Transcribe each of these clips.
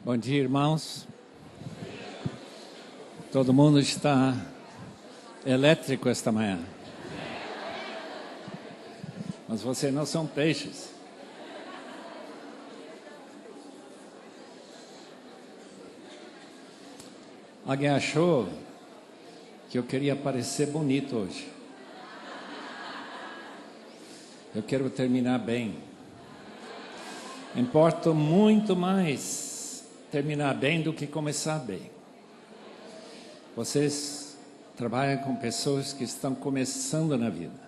Bom dia, irmãos. Todo mundo está elétrico esta manhã. Mas vocês não são peixes. Alguém achou que eu queria parecer bonito hoje? Eu quero terminar bem. Importa muito mais terminar bem do que começar bem. Vocês trabalham com pessoas que estão começando na vida.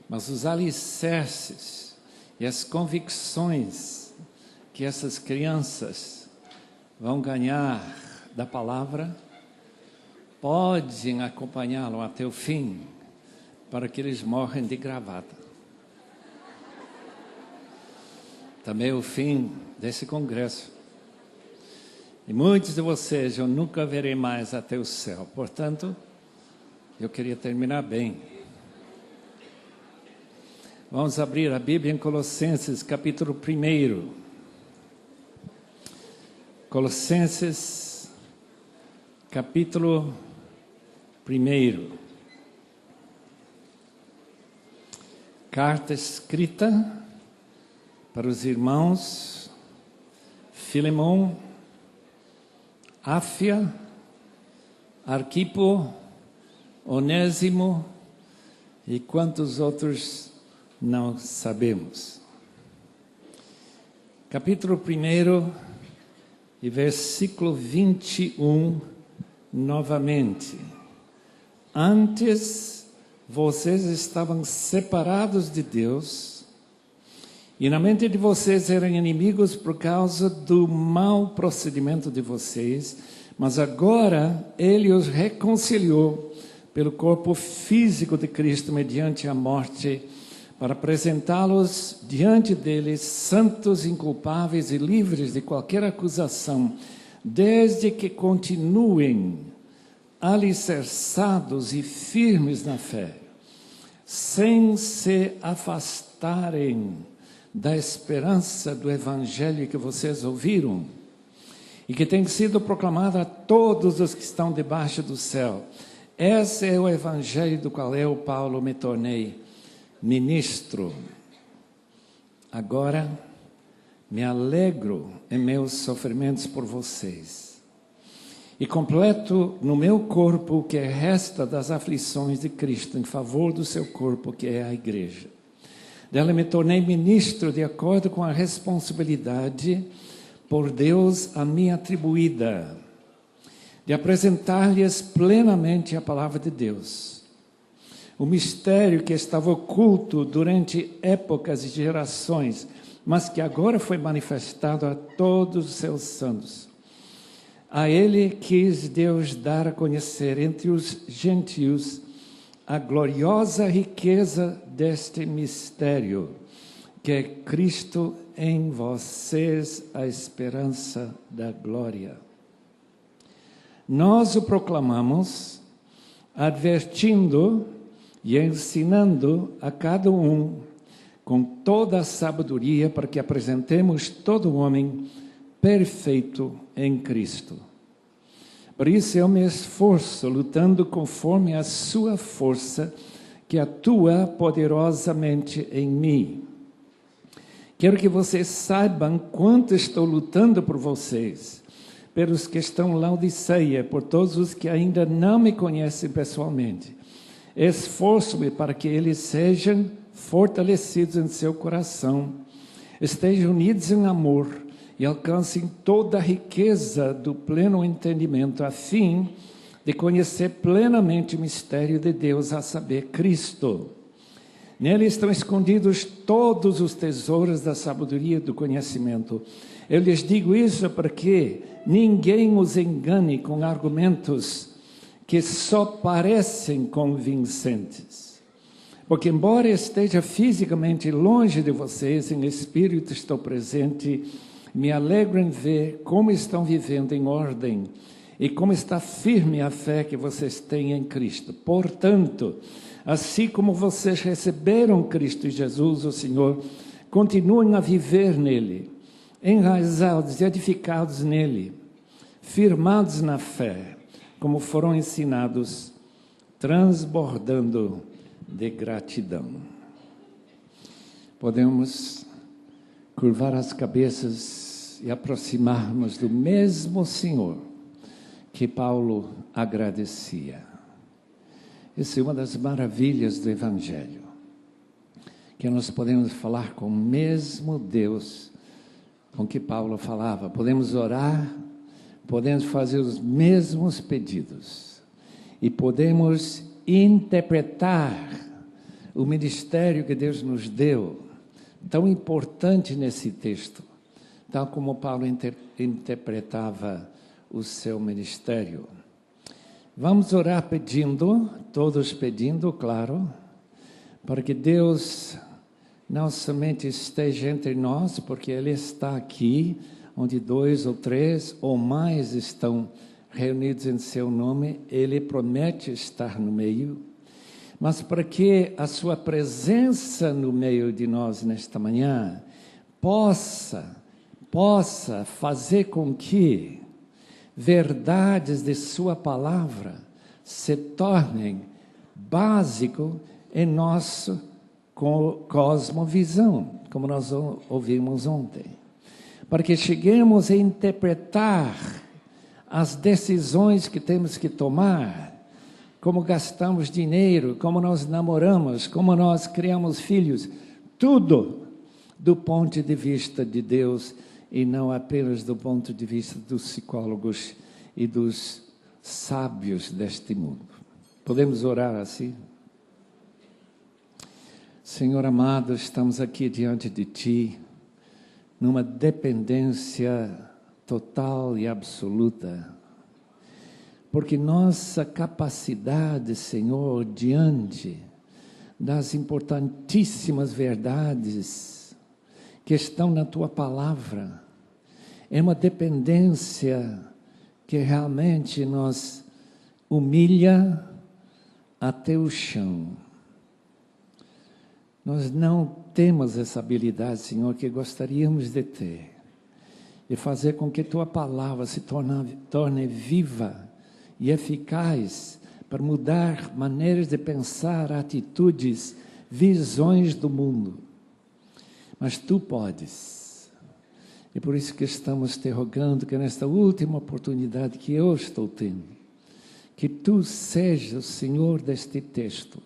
Mas os alicerces e as convicções que essas crianças vão ganhar da palavra podem acompanhá-lo até o fim, para que eles morram de gravata. Também o fim desse congresso. E muitos de vocês eu nunca verei mais até o céu. Portanto, eu queria terminar bem. Vamos abrir a Bíblia em Colossenses, capítulo 1. Colossenses, capítulo 1. Carta escrita para os irmãos Filemon, Áfia, Arquipo, Onésimo e quantos outros não sabemos. Capítulo 1 e versículo 21, novamente. Antes vocês estavam separados de Deus, e na mente de vocês eram inimigos por causa do mau procedimento de vocês, mas agora Ele os reconciliou pelo corpo físico de Cristo mediante a morte, para apresentá-los diante dele santos, inculpáveis e livres de qualquer acusação, desde que continuem alicerçados e firmes na fé, sem se afastarem da esperança do Evangelho que vocês ouviram e que tem sido proclamado a todos os que estão debaixo do céu. Esse é o Evangelho do qual eu, Paulo, me tornei ministro. Agora me alegro em meus sofrimentos por vocês e completo no meu corpo o que resta das aflições de Cristo em favor do seu corpo, que é a igreja. Dela me tornei ministro de acordo com a responsabilidade por Deus a mim atribuída, de apresentar-lhes plenamente a palavra de Deus, o mistério que estava oculto durante épocas e gerações, mas que agora foi manifestado a todos os seus santos. A ele quis Deus dar a conhecer entre os gentios a gloriosa riqueza deste mistério, que é Cristo em vocês, a esperança da glória. Nós o proclamamos, advertindo e ensinando a cada um com toda a sabedoria, para que apresentemos todo homem perfeito em Cristo. Por isso eu me esforço, lutando conforme a sua força, que atua poderosamente em mim. Quero que vocês saibam quanto estou lutando por vocês, pelos que estão em Laodiceia, por todos os que ainda não me conhecem pessoalmente. Esforço-me para que eles sejam fortalecidos em seu coração, estejam unidos em amor e alcancem toda a riqueza do pleno entendimento, a fim de conhecer plenamente o mistério de Deus, a saber, Cristo. Nele estão escondidos todos os tesouros da sabedoria e do conhecimento. Eu lhes digo isso para que ninguém os engane com argumentos que só parecem convincentes. Porque embora esteja fisicamente longe de vocês, em espírito estou presente. Me alegro em ver como estão vivendo em ordem e como está firme a fé que vocês têm em Cristo. Portanto, assim como vocês receberam Cristo Jesus, o Senhor, continuem a viver nele. enraizados e edificados nele, firmados na fé, como foram ensinados, transbordando de gratidão. Podemos curvar as cabeças e aproximarmos do mesmo Senhor que Paulo agradecia. Essa é uma das maravilhas do Evangelho, que nós podemos falar com o mesmo Deus com que Paulo falava. Podemos orar, podemos fazer os mesmos pedidos e podemos interpretar o ministério que Deus nos deu, tão importante nesse texto, tal como Paulo interpretava o seu ministério. Vamos orar pedindo, todos pedindo, claro, para que Deus não somente esteja entre nós, porque Ele está aqui, onde 2 ou 3 ou mais estão reunidos em seu nome, Ele promete estar no meio, mas para que a sua presença no meio de nós nesta manhã possa fazer com que verdades de sua palavra se tornem básico em nossa cosmovisão, como nós ouvimos ontem, para que cheguemos a interpretar as decisões que temos que tomar, como gastamos dinheiro, como nós namoramos, como nós criamos filhos, tudo do ponto de vista de Deus e não apenas do ponto de vista dos psicólogos e dos sábios deste mundo. Podemos orar assim? Senhor amado, estamos aqui diante de Ti, numa dependência total e absoluta, porque nossa capacidade, Senhor, diante das importantíssimas verdades que estão na Tua palavra, é uma dependência que realmente nos humilha até o chão. Nós não temos essa habilidade, Senhor, que gostaríamos de ter, e fazer com que Tua palavra se torne viva e eficaz para mudar maneiras de pensar, atitudes, visões do mundo. Mas Tu podes. E por isso que estamos te rogando que nesta última oportunidade que eu estou tendo, que Tu sejas o Senhor deste texto,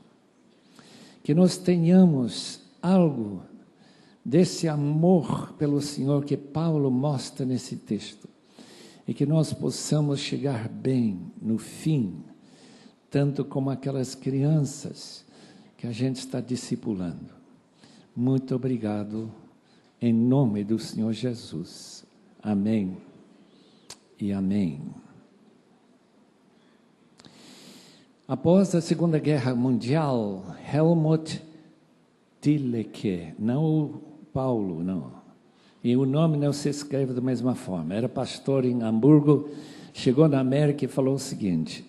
que nós tenhamos algo desse amor pelo Senhor que Paulo mostra nesse texto, e que nós possamos chegar bem no fim, tanto como aquelas crianças que a gente está discipulando. Muito obrigado, em nome do Senhor Jesus. Amém e amém. Após a Segunda Guerra Mundial, Helmut Thielicke, não o Paulo, não. E o nome não se escreve da mesma forma. Era pastor em Hamburgo, chegou na América e falou o seguinte: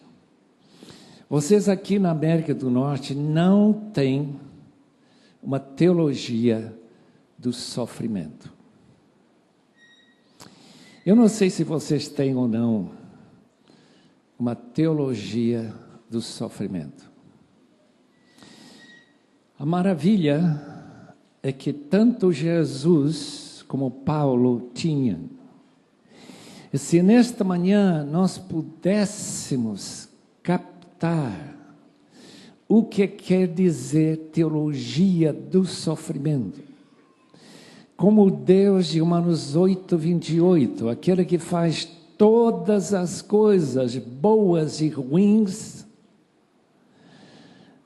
vocês aqui na América do Norte não têm uma teologia do sofrimento. Eu não sei se vocês têm ou não uma teologia do sofrimento. A maravilha é que tanto Jesus como Paulo tinham. E se nesta manhã nós pudéssemos captar o que quer dizer teologia do sofrimento, como o Deus de Romanos 8:28, aquele que faz todas as coisas boas e ruins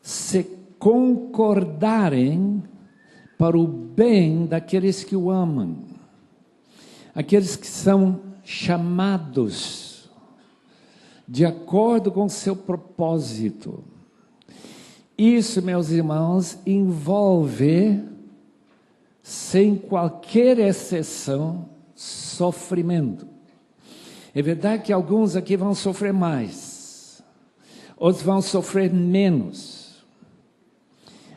se concordarem para o bem daqueles que o amam, aqueles que são chamados de acordo com seu propósito. Isso, meus irmãos, envolve, sem qualquer exceção, sofrimento. É verdade que alguns aqui vão sofrer mais, outros vão sofrer menos.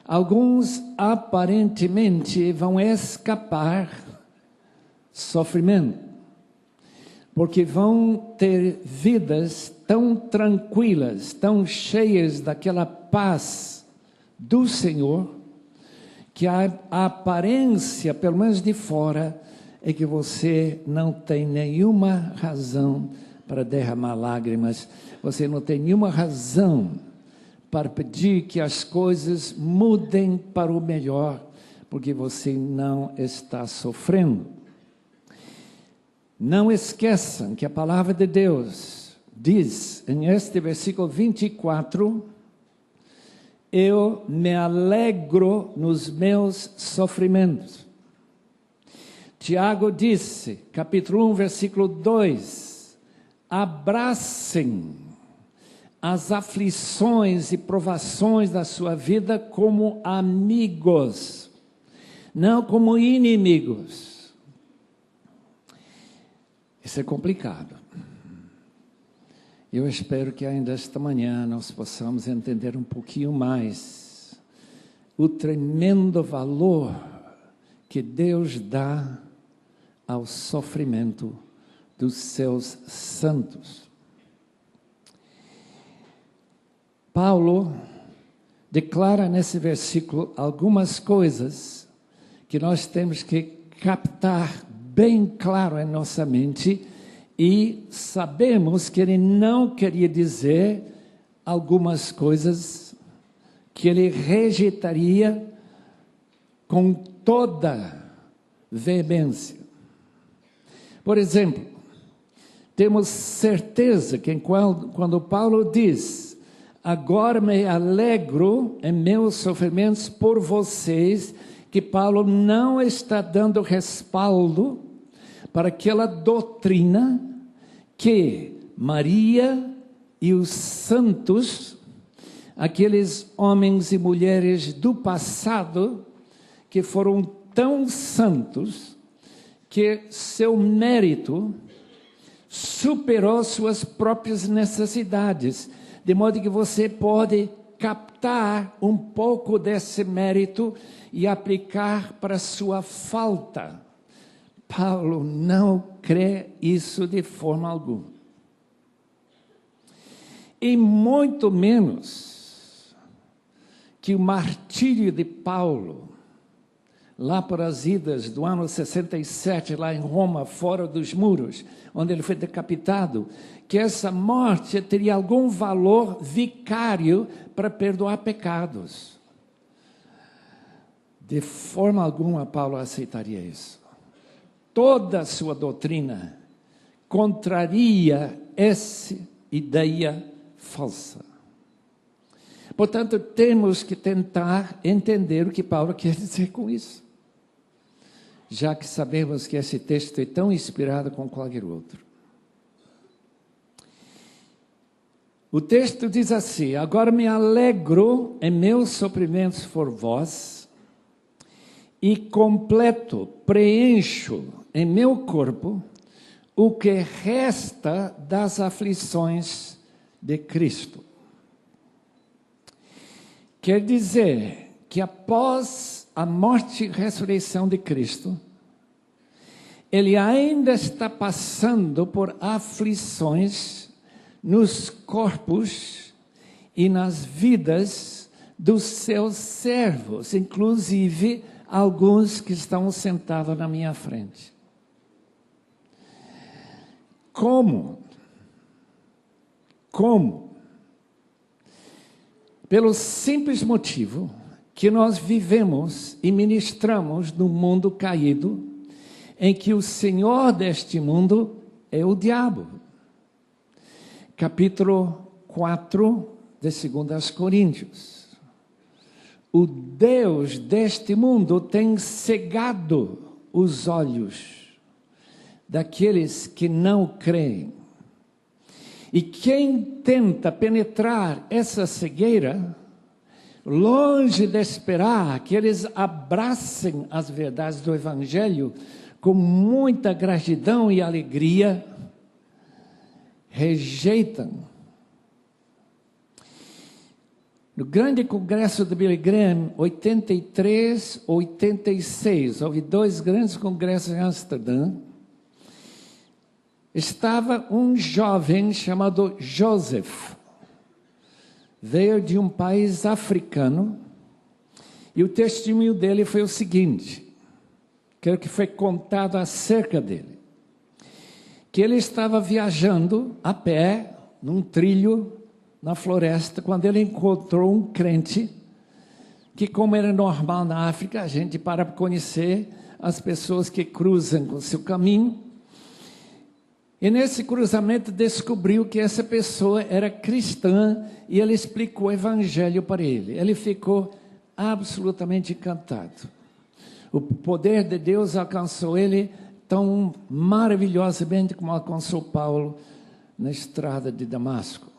Alguns, aparentemente, vão escapar sofrimento, porque vão ter vidas tão tranquilas, tão cheias daquela paz do Senhor, que a aparência, pelo menos de fora, é que você não tem nenhuma razão para derramar lágrimas, você não tem nenhuma razão para pedir que as coisas mudem para o melhor, porque você não está sofrendo. Não esqueçam que a palavra de Deus diz, em este versículo 24, eu me alegro nos meus sofrimentos. Tiago disse, capítulo 1, versículo 2, abracem as aflições e provações da sua vida como amigos, não como inimigos. Isso é complicado. Eu espero que ainda esta manhã nós possamos entender um pouquinho mais o tremendo valor que Deus dá ao sofrimento dos seus santos. Paulo declara nesse versículo algumas coisas que nós temos que captar bem claro em nossa mente, e sabemos que ele não queria dizer algumas coisas que ele rejeitaria com toda veemência. Por exemplo, temos certeza que quando Paulo diz, agora me alegro em meus sofrimentos por vocês, que Paulo não está dando respaldo para aquela doutrina que Maria e os santos, aqueles homens e mulheres do passado, que foram tão santos, que seu mérito superou suas próprias necessidades, de modo que você pode captar um pouco desse mérito e aplicar para sua falta. Paulo não crê isso de forma alguma. E muito menos que o martírio de Paulo, lá para as idas do ano 67, lá em Roma, fora dos muros, onde ele foi decapitado, que essa morte teria algum valor vicário para perdoar pecados. De forma alguma Paulo aceitaria isso. Toda a sua doutrina contraria essa ideia falsa. Portanto, temos que tentar entender o que Paulo quer dizer com isso, já que sabemos que esse texto é tão inspirado como qualquer outro. O texto diz assim, agora me alegro em meus sofrimentos por vós, e completo, preencho em meu corpo o que resta das aflições de Cristo. Quer dizer que após a morte e ressurreição de Cristo, ele ainda está passando por aflições nos corpos e nas vidas dos seus servos, inclusive alguns que estão sentados na minha frente. Como? Pelo simples motivo que nós vivemos e ministramos num mundo caído, em que o senhor deste mundo é o diabo. Capítulo 4 de 2 Coríntios. O Deus deste mundo tem cegado os olhos daqueles que não creem. E quem tenta penetrar essa cegueira, longe de esperar que eles abracem as verdades do Evangelho com muita gratidão e alegria, rejeitam. No grande congresso de Billy Graham, 83, 86, houve 2 grandes congressos em Amsterdã. Estava um jovem chamado Joseph. Veio de um país africano. E o testemunho dele foi o seguinte, que foi contado acerca dele. Que ele estava viajando a pé, num trilho, na floresta, quando ele encontrou um crente, que como era normal na África, a gente para conhecer as pessoas que cruzam com o seu caminho. E nesse cruzamento descobriu que essa pessoa era cristã e ele explicou o evangelho para ele. Ele ficou absolutamente encantado. O poder de Deus alcançou ele tão maravilhosamente como alcançou Paulo na estrada de Damasco.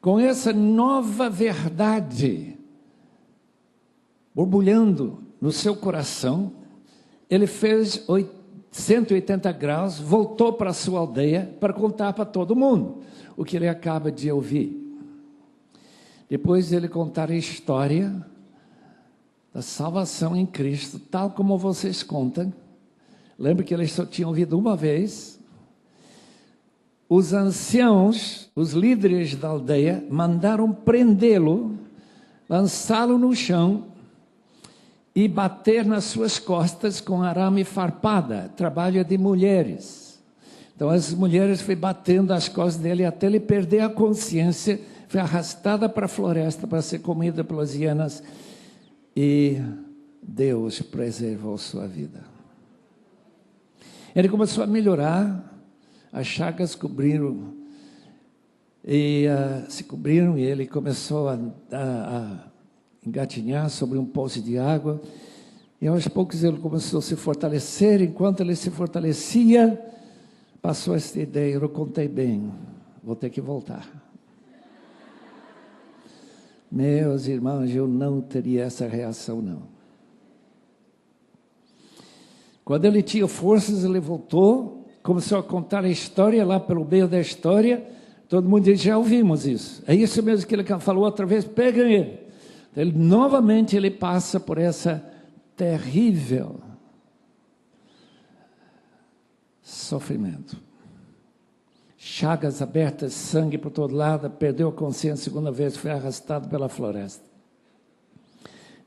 Com essa nova verdade borbulhando no seu coração, ele fez 180 graus, voltou para a sua aldeia para contar para todo mundo o que ele acaba de ouvir. Depois de ele contar a história da salvação em Cristo, tal como vocês contam, lembra que eles só tinham ouvido uma vez. Os anciãos, os líderes da aldeia, mandaram prendê-lo, lançá-lo no chão e bater nas suas costas com arame farpada, trabalho de mulheres. Então as mulheres foram batendo as costas dele até ele perder a consciência, foi arrastada para a floresta para ser comida pelas hienas e Deus preservou sua vida. Ele começou a melhorar, as chagas cobriram e se cobriram e ele começou a engatinhar sobre um poço de água e aos poucos ele começou a se fortalecer. Enquanto ele se fortalecia, passou esta ideia: eu contei bem, vou ter que voltar. Meus irmãos, eu não teria essa reação não. Quando ele tinha forças, ele voltou, começou a contar a história. Lá pelo meio da história, todo mundo diz: já ouvimos isso. É isso mesmo que ele falou outra vez, peguem ele. Ele novamente ele passa por essa terrível sofrimento. Chagas abertas, sangue por todo lado, perdeu a consciência, segunda vez foi arrastado pela floresta.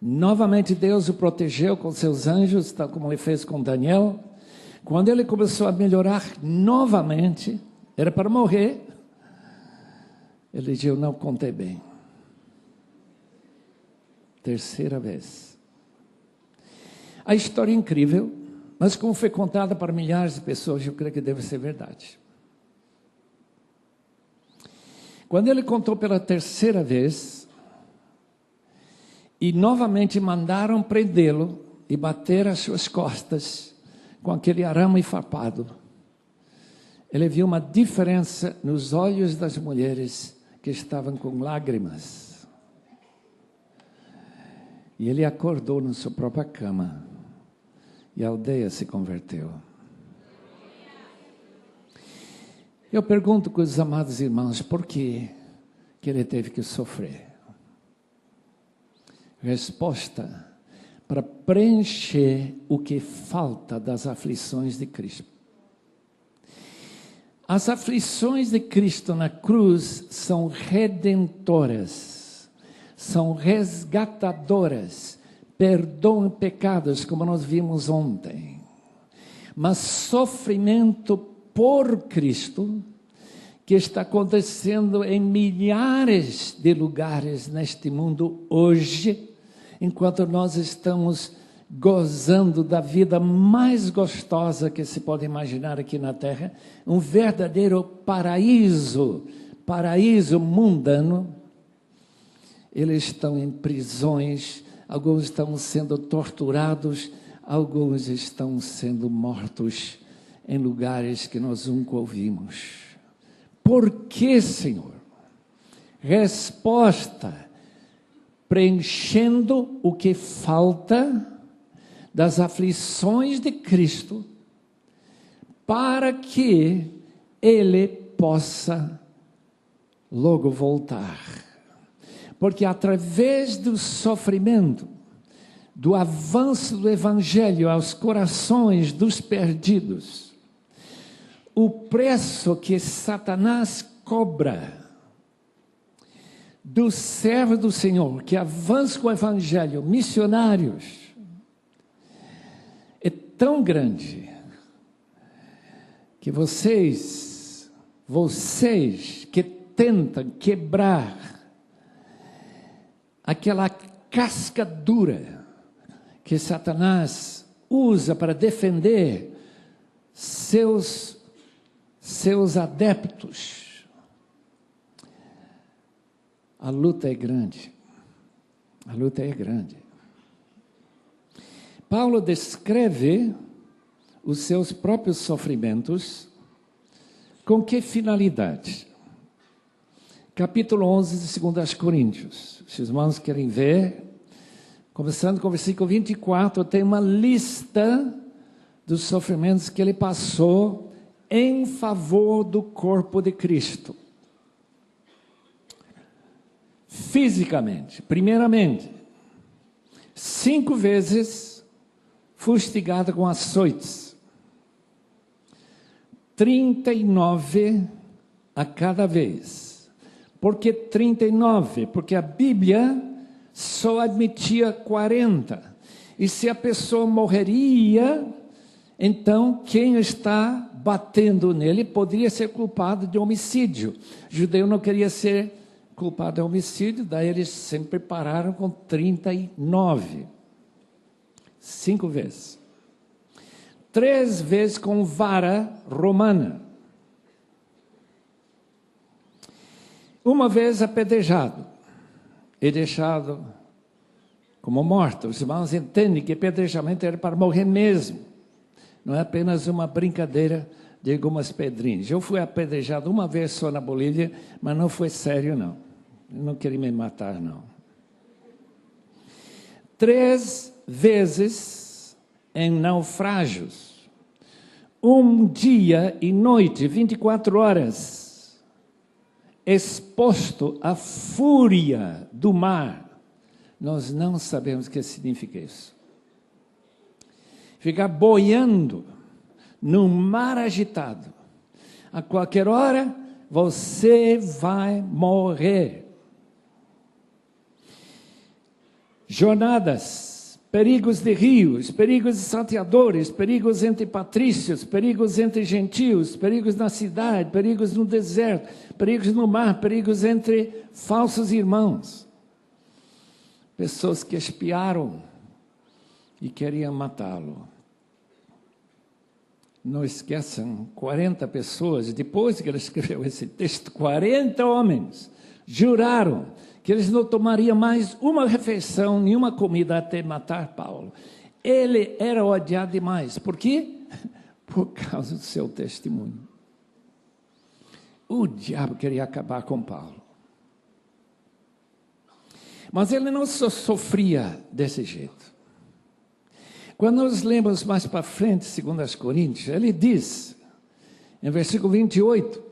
Novamente Deus o protegeu com seus anjos, tal como ele fez com Daniel. Quando ele começou a melhorar novamente, era para morrer, ele disse: eu não contei bem. Terceira vez. A história é incrível, mas como foi contada para milhares de pessoas, eu creio que deve ser verdade. Quando ele contou pela terceira vez, e novamente mandaram prendê-lo e bater as suas costas com aquele arame farpado, ele viu uma diferença nos olhos das mulheres que estavam com lágrimas. E ele acordou na sua própria cama e a aldeia se converteu. Eu pergunto com os amados irmãos, por que ele teve que sofrer? Resposta: para preencher o que falta das aflições de Cristo. As aflições de Cristo na cruz são redentoras, são resgatadoras, perdoam pecados, como nós vimos ontem. Mas sofrimento por Cristo, que está acontecendo em milhares de lugares neste mundo hoje, enquanto nós estamos gozando da vida mais gostosa que se pode imaginar aqui na Terra, um verdadeiro paraíso mundano. Eles estão em prisões, alguns estão sendo torturados, alguns estão sendo mortos em lugares que nós nunca ouvimos. Por que, Senhor? Resposta: preenchendo o que falta das aflições de Cristo, para que Ele possa logo voltar. Porque através do sofrimento, do avanço do Evangelho aos corações dos perdidos, o preço que Satanás cobra do servo do Senhor, que avança com o Evangelho, missionários, é tão grande, que vocês que tentam quebrar aquela casca dura que Satanás usa para defender seus adeptos, a luta é grande. A luta é grande. Paulo descreve os seus próprios sofrimentos. Com que finalidade? Capítulo 11 de 2 Coríntios. Se os irmãos querem ver, começando com o versículo 24, tem uma lista dos sofrimentos que ele passou em favor do corpo de Cristo. Fisicamente, primeiramente, 5 vezes fustigado com açoites, 39 a cada vez. Por que 39? Porque a Bíblia só admitia 40. E se a pessoa morreria, então quem está batendo nele poderia ser culpado de homicídio. O judeu não queria ser culpado de homicídio, daí eles sempre pararam com 39. 5 vezes. 3 vezes com vara romana. 1 vez apedrejado e deixado como morto. Os irmãos entendem que apedrejamento era para morrer mesmo. Não é apenas uma brincadeira de algumas pedrinhas. Eu fui apedrejado 1 vez só na Bolívia, mas não foi sério, não. Eu não queria me matar, não. 3 vezes em naufrágios. 1 dia e noite, 24 horas, exposto à fúria do mar. Nós não sabemos o que significa isso. Ficar boiando num mar agitado. A qualquer hora, você vai morrer. Jornadas, perigos de rios, perigos de salteadores, perigos entre patrícios, perigos entre gentios, perigos na cidade, perigos no deserto, perigos no mar, perigos entre falsos irmãos. Pessoas que espiaram e queriam matá-lo. Não esqueçam, 40 pessoas, depois que ele escreveu esse texto, 40 homens juraram que eles não tomariam mais uma refeição, nenhuma comida até matar Paulo. Ele era odiado demais. Por quê? Por causa do seu testemunho. O diabo queria acabar com Paulo. Mas ele não só sofria desse jeito. Quando nós lemos mais para frente, 2 Coríntios, ele diz, em versículo 28,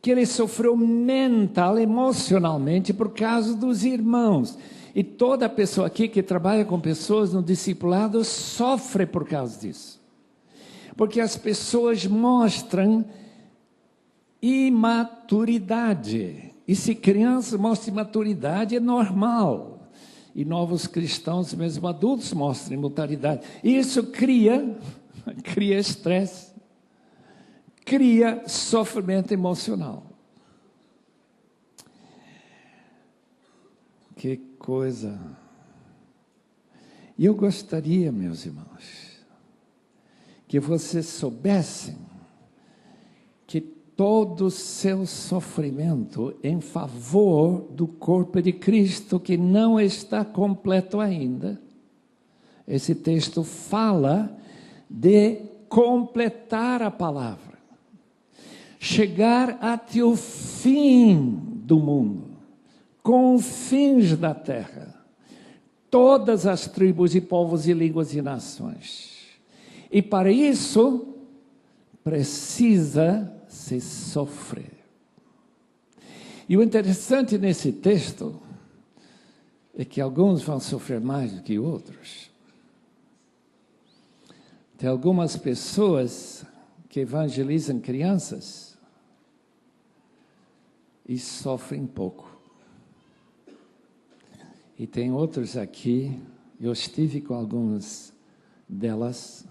que ele sofreu mental, emocionalmente, por causa dos irmãos. E toda pessoa aqui que trabalha com pessoas no discipulado sofre por causa disso. Porque as pessoas mostram imaturidade. E se criança mostra imaturidade, é normal. E novos cristãos, mesmo adultos, mostram imaturidade. E isso cria estresse. Cria sofrimento emocional. Que coisa. E eu gostaria, meus irmãos, que vocês soubessem que todo o seu sofrimento em favor do corpo de Cristo, que não está completo ainda, esse texto fala de completar a palavra. Chegar até o fim do mundo, confins da terra, todas as tribos e povos e línguas e nações. E para isso, precisa se sofrer. E o interessante nesse texto é que alguns vão sofrer mais do que outros. Tem algumas pessoas que evangelizam crianças e sofrem pouco. E tem outros aqui, eu estive com algumas delas,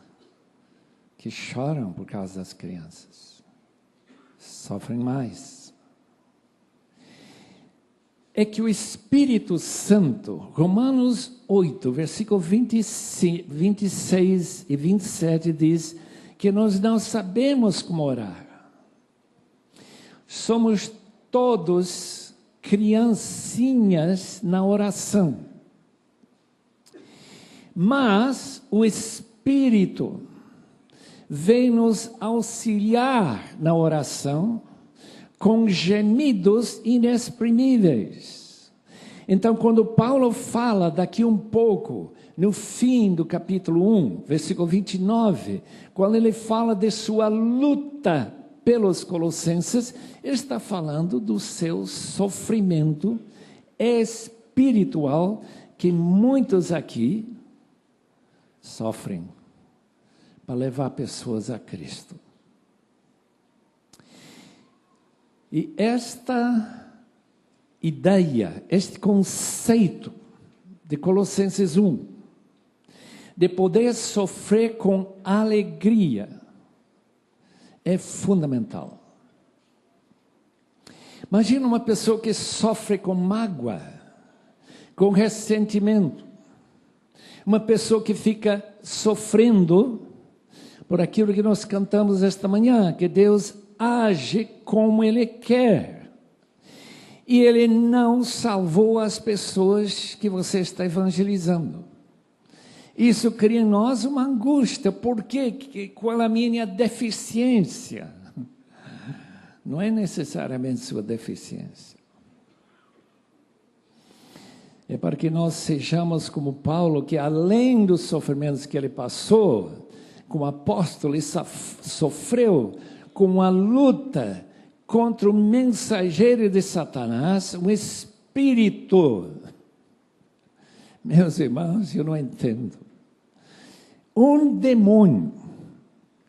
que choram por causa das crianças. Sofrem mais. É que o Espírito Santo, Romanos 8, versículo 26 e 27, diz que nós não sabemos como orar. Somos todos criancinhas na oração. Mas o Espírito vem nos auxiliar na oração com gemidos inexprimíveis. Então, quando Paulo fala daqui um pouco, no fim do capítulo 1, versículo 29, quando ele fala de sua luta pelos colossenses, ele está falando do seu sofrimento espiritual que muitos aqui sofrem para levar pessoas a Cristo. E esta ideia, este conceito de Colossenses 1, de poder sofrer com alegria, é fundamental. Imagina uma pessoa que sofre com mágoa, com ressentimento, uma pessoa que fica sofrendo por aquilo que nós cantamos esta manhã, que Deus age como Ele quer. E Ele não salvou as pessoas que você está evangelizando. Isso cria em nós uma angústia. Por quê? Qual a minha deficiência? Não é necessariamente sua deficiência. É para que nós sejamos como Paulo, que além dos sofrimentos que ele passou, como apóstolo, ele sofreu com uma luta contra o mensageiro de Satanás, um espírito. Meus irmãos, eu não entendo. Um demônio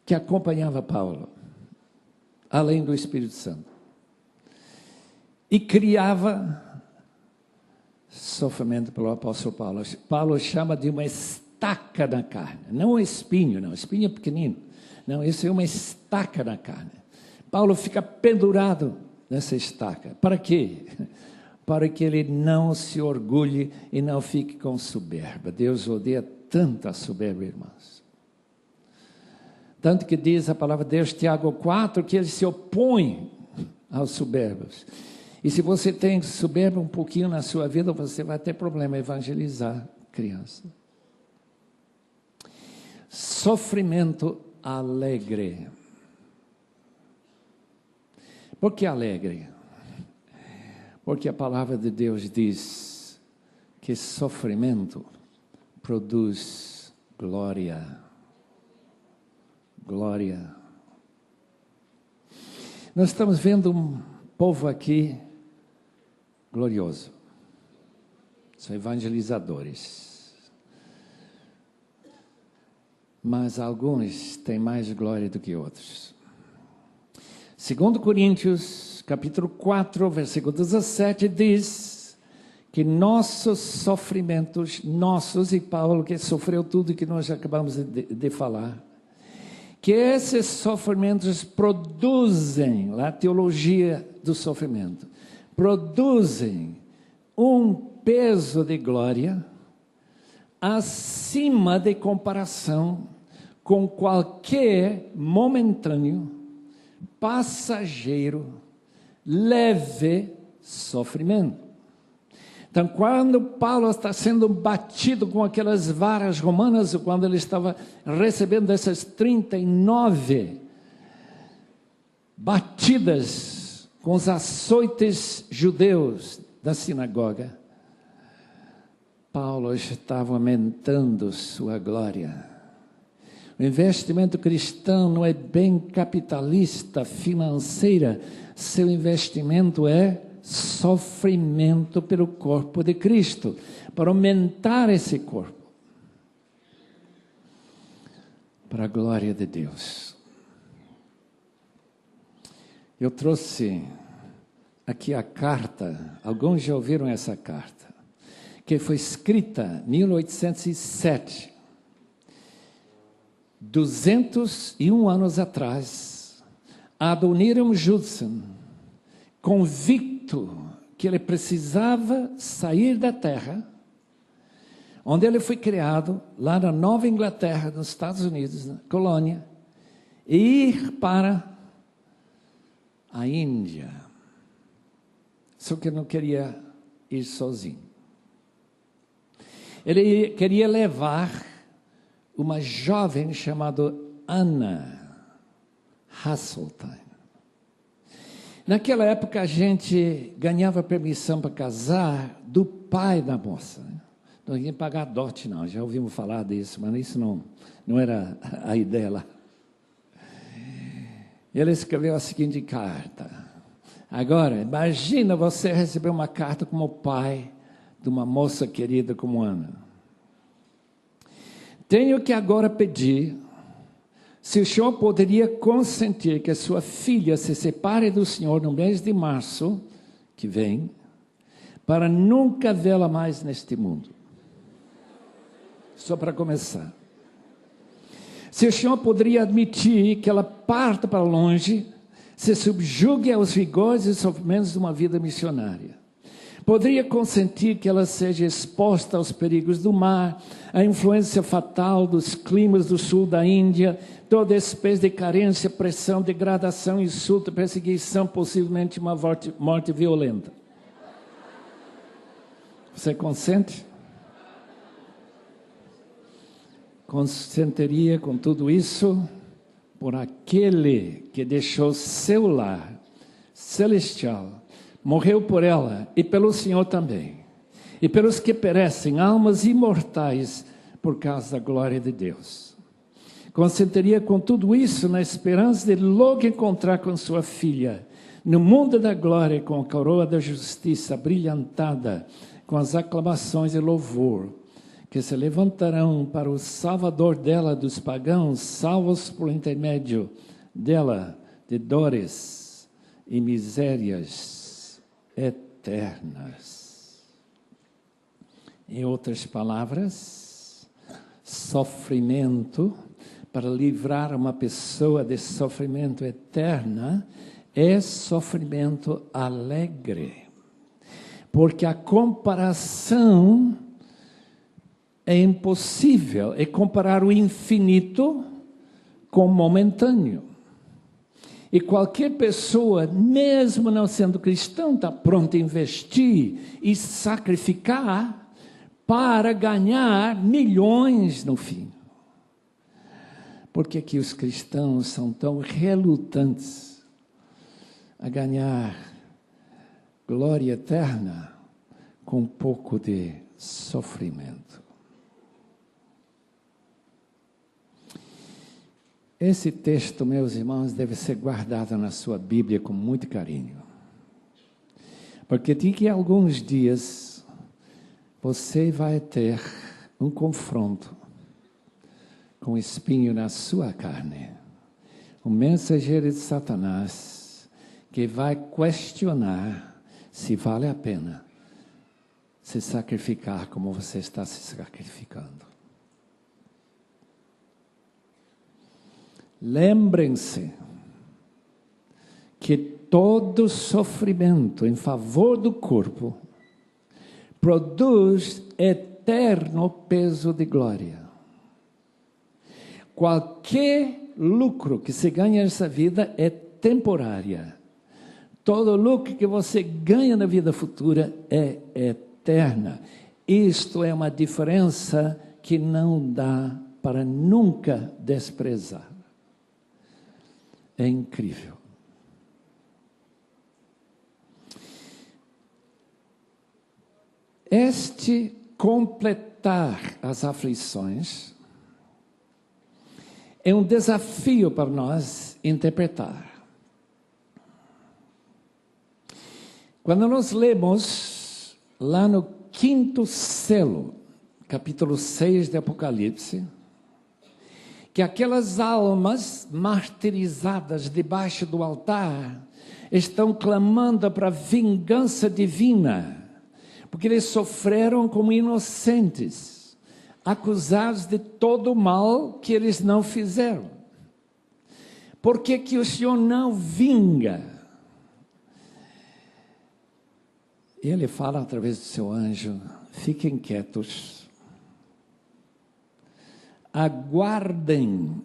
que acompanhava Paulo, além do Espírito Santo, e criava sofrimento pelo apóstolo Paulo. Paulo chama de uma estaca na carne, não um espinho, não, espinho é pequenino, não, isso é uma estaca na carne. Paulo fica pendurado nessa estaca, para quê? Para que ele não se orgulhe e não fique com soberba. Deus odeia tanto a soberba, irmãos. Tanto que diz a palavra de Deus, Tiago 4, que ele se opõe aos soberbos. E se você tem soberba um pouquinho na sua vida, você vai ter problema em evangelizar criança. Sofrimento alegre. Por que alegre? Porque a palavra de Deus diz que sofrimento produz glória. Glória. Nós estamos vendo um povo aqui glorioso. São evangelizadores. Mas alguns têm mais glória do que outros. 2 Coríntios, capítulo 4, versículo 17, diz que nossos sofrimentos, nossos, e Paulo que sofreu tudo que nós acabamos de falar, que esses sofrimentos produzem, lá a teologia do sofrimento, produzem um peso de glória acima de comparação com qualquer momentâneo, passageiro, leve sofrimento. Então, quando Paulo está sendo batido com aquelas varas romanas, quando ele estava recebendo essas 39 batidas com os açoites judeus da sinagoga, Paulo estava aumentando sua glória. O investimento cristão não é bem capitalista, financeira, seu investimento é sofrimento pelo corpo de Cristo, para aumentar esse corpo, para a glória de Deus. Eu trouxe aqui a carta, alguns já ouviram essa carta, que foi escrita em 1807, 201 anos atrás, Adoniram Judson, convicto que ele precisava sair da terra, onde ele foi criado, lá na Nova Inglaterra, nos Estados Unidos, na colônia, e ir para a Índia. Só que não queria ir sozinho. Ele queria levar uma jovem chamada Anna Hasseltine. Naquela época a gente ganhava permissão para casar do pai da moça. Não ia pagar dote não, já ouvimos falar disso, mas isso não era a ideia lá. Ele escreveu a seguinte carta. Agora, imagina você receber uma carta como pai de uma moça querida como Ana. Tenho que agora pedir se o senhor poderia consentir que a sua filha se separe do senhor no mês de março que vem, para nunca vê-la mais neste mundo. Só para começar. Se o senhor poderia admitir que ela parta para longe, se subjugue aos vigores e sofrimentos de uma vida missionária. Poderia consentir que ela seja exposta aos perigos do mar, à influência fatal dos climas do sul da Índia, toda espécie de carência, pressão, degradação, insulto, perseguição, possivelmente uma morte violenta. Você consente? Consentiria com tudo isso por aquele que deixou seu lar celestial, morreu por ela e pelo Senhor também, e pelos que perecem, almas imortais, por causa da glória de Deus. Consentiria com tudo isso na esperança de logo encontrar com sua filha, no mundo da glória, com a coroa da justiça brilhantada, com as aclamações e louvor, que se levantarão para o Salvador dela dos pagãos, salvos por intermédio dela de dores e misérias eternas. Em outras palavras, sofrimento, para livrar uma pessoa de sofrimento eterno, é sofrimento alegre. Porque a comparação é impossível, é comparar o infinito com o momentâneo. E qualquer pessoa, mesmo não sendo cristão, está pronta a investir e sacrificar para ganhar milhões no fim. Por que que os cristãos são tão relutantes a ganhar glória eterna com um pouco de sofrimento? Esse texto, meus irmãos, deve ser guardado na sua Bíblia com muito carinho. Porque daqui a alguns dias você vai ter um confronto com espinho na sua carne. Um mensageiro de Satanás que vai questionar se vale a pena se sacrificar como você está se sacrificando. Lembrem-se que todo sofrimento em favor do corpo produz eterno peso de glória. Qualquer lucro que se ganha nessa vida é temporária. Todo lucro que você ganha na vida futura é eterna. Isto é uma diferença que não dá para nunca desprezar. É incrível. Este completar as aflições é um desafio para nós interpretar. Quando nós lemos lá no 5º selo, capítulo 6 de Apocalipse, que aquelas almas martirizadas debaixo do altar estão clamando para vingança divina, porque eles sofreram como inocentes, acusados de todo o mal que eles não fizeram. Por que que o Senhor não vinga? Ele fala através do seu anjo: fiquem quietos, aguardem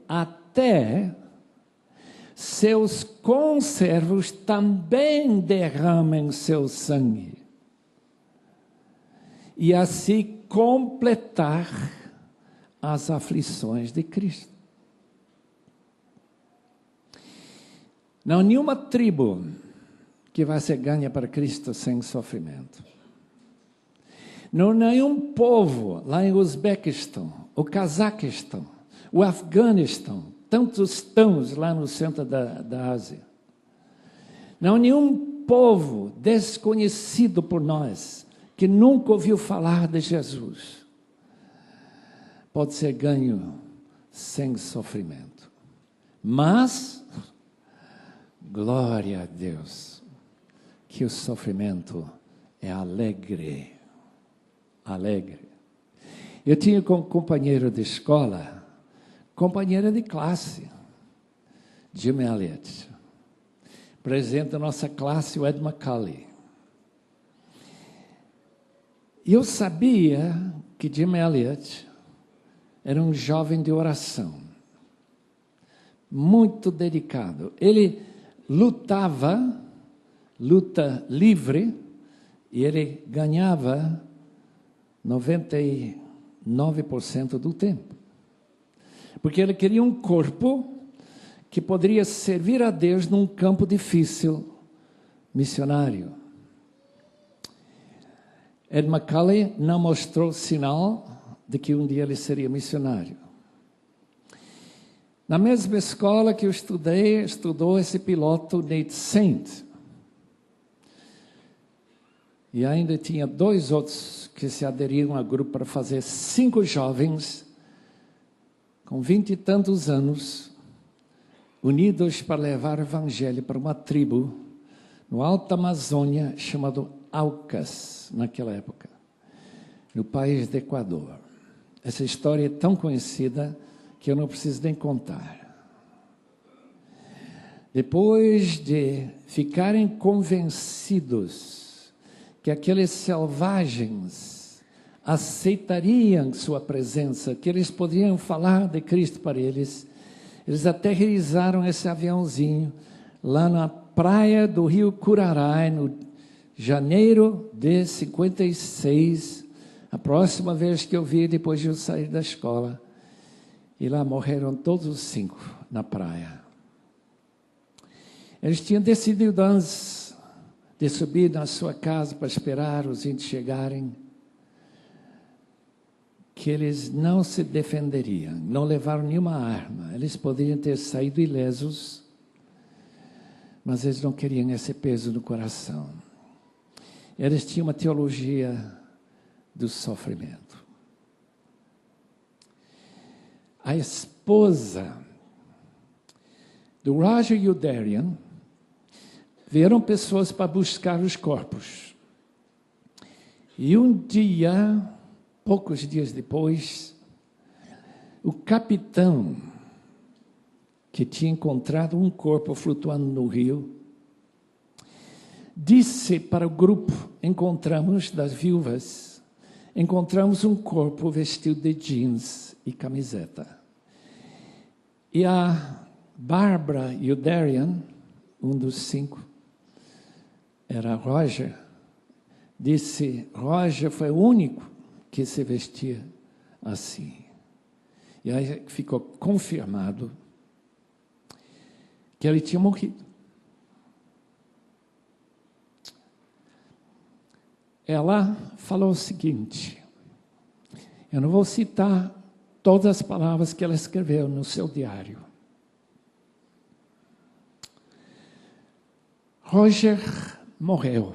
até seus conservos também derramem seu sangue, e assim completar as aflições de Cristo. Não há nenhuma tribo que vai ser ganha para Cristo sem sofrimento. Não há nenhum povo lá em Uzbequistão, o Cazaquistão, o Afeganistão, tantos estamos lá no centro da Ásia. Não há nenhum povo desconhecido por nós, que nunca ouviu falar de Jesus, pode ser ganho sem sofrimento. Mas, glória a Deus, que o sofrimento é alegre. Alegre. Eu tinha como companheiro de escola, companheira de classe, Jim Elliot. Presidente da nossa classe, o Ed McCulley. E eu sabia que Jim Elliot era um jovem de oração, muito dedicado. Ele luta livre, e ele ganhava 99% do tempo. Porque ele queria um corpo que poderia servir a Deus num campo difícil, missionário. Ed McCulley não mostrou sinal de que um dia ele seria missionário. Na mesma escola que eu estudei, estudou esse piloto Nate Saint. E ainda tinha 2 outros que se aderiram ao grupo para fazer 5 jovens, com 20 e tantos anos, unidos para levar o evangelho para uma tribo no Alta Amazônia, chamado Aucas, naquela época, no país do Equador. Essa história é tão conhecida que eu não preciso nem contar. Depois de ficarem convencidos que aqueles selvagens aceitariam sua presença, que eles poderiam falar de Cristo para eles, eles aterrizaram esse aviãozinho lá na praia do rio Curaray, no janeiro de 56, a próxima vez que eu vi depois de eu sair da escola. E lá morreram todos os 5 na praia. Eles tinham decidido antes de subir na sua casa para esperar os índios chegarem, que eles não se defenderiam, não levaram nenhuma arma. Eles poderiam ter saído ilesos, mas eles não queriam esse peso no coração. Eles tinham uma teologia do sofrimento. A esposa do Roger Youderian, vieram pessoas para buscar os corpos. E um dia, poucos dias depois, o capitão, que tinha encontrado um corpo flutuando no rio, disse para o grupo: encontramos das viúvas, encontramos um corpo vestido de jeans e camiseta. E a Barbara Youderian, um dos 5, era Roger, disse: Roger foi o único que se vestia assim. E aí ficou confirmado que ele tinha morrido. Ela falou o seguinte, eu não vou citar todas as palavras que ela escreveu no seu diário. Roger morreu.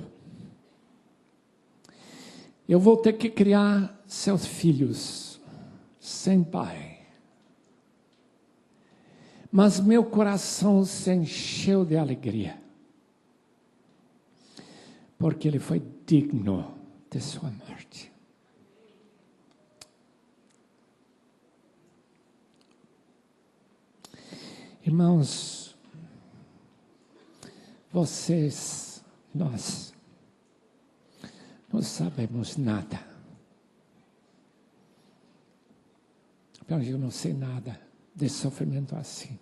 Eu vou ter que criar seus filhos sem pai. Mas meu coração se encheu de alegria, porque ele foi digno de sua morte. Irmãos, vocês, nós, não sabemos nada. Eu não sei nada de sofrimento assim.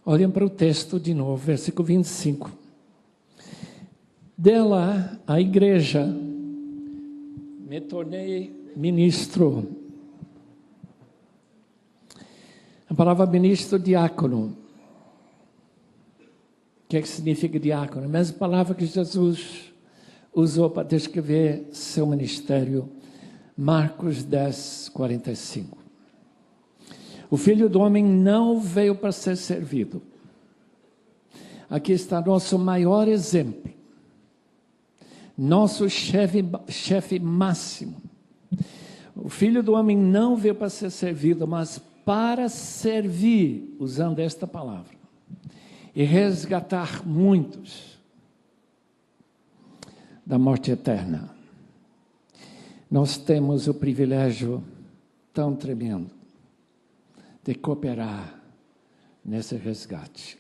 Olhem para o texto de novo, versículo 25. Dela, a igreja, me tornei ministro. A palavra ministro, diácono. O que significa diácono? A mesma palavra que Jesus usou para descrever seu ministério. Marcos 10, 45. O Filho do Homem não veio para ser servido. Aqui está nosso maior exemplo. Nosso chefe máximo. O Filho do Homem não veio para ser servido, mas para servir, usando esta palavra, e resgatar muitos da morte eterna. Nós temos o privilégio tão tremendo de cooperar nesse resgate.